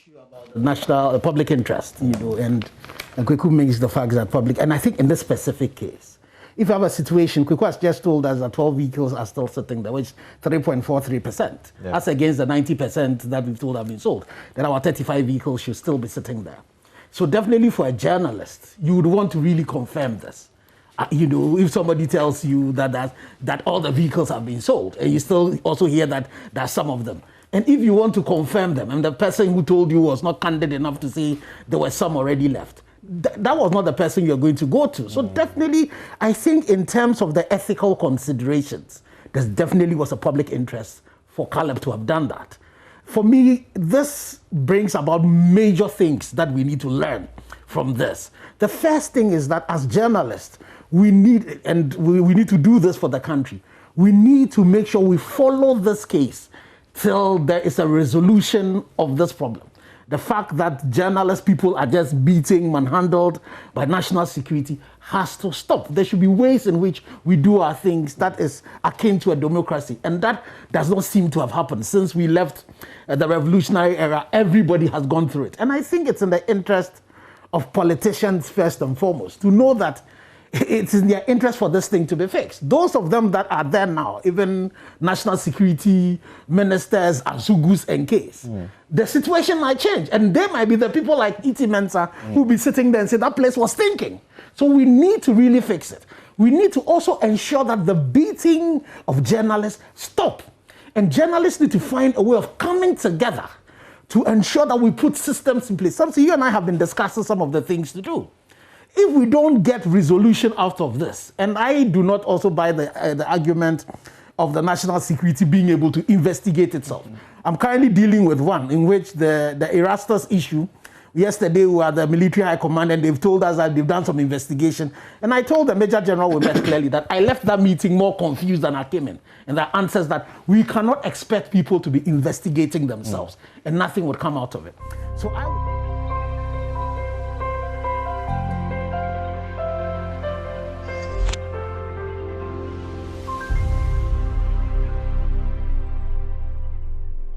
issue about national public interest, and Kweku makes the fact that public, and I think in this specific case, if you have a situation, Kweku has just told us that 12 vehicles are still sitting there, which 3.43%. Yeah. That's against the 90% that we've told have been sold. Then our 35 vehicles should still be sitting there. So definitely for a journalist, you would want to really confirm this. If somebody tells you that all the vehicles have been sold, and you still also hear that there's some of them. And if you want to confirm them, and the person who told you was not candid enough to say there were some already left, that was not the person you're going to go to. So definitely, I think in terms of the ethical considerations, there definitely was a public interest for Caleb to have done that. For me, this brings about major things that we need to learn from this. The first thing is that as journalists, we need to do this for the country. We need to make sure we follow this case till there is a resolution of this problem. The fact that journalists, people are just beating, manhandled by national security has to stop. There should be ways in which we do our things that is akin to a democracy. And that does not seem to have happened. Since we left the revolutionary era, everybody has gone through it. And I think it's in the interest of politicians, first and foremost, to know that it's in their interest for this thing to be fixed. Those of them that are there now, even national security ministers, Asugus and Case, the situation might change. And they might be the people like Iti Mensah who will be sitting there and say that place was stinking. So we need to really fix it. We need to also ensure that the beating of journalists stop. And journalists need to find a way of coming together to ensure that we put systems in place. Something you and I have been discussing some of the things to do. If we don't get resolution out of this, and I do not also buy the argument of the national security being able to investigate itself. I'm currently dealing with one in which the Erastus issue, yesterday we were at the military high command and they've told us that they've done some investigation. And I told the Major General we met clearly that I left that meeting more confused than I came in. And that answers that we cannot expect people to be investigating themselves and nothing would come out of it. So I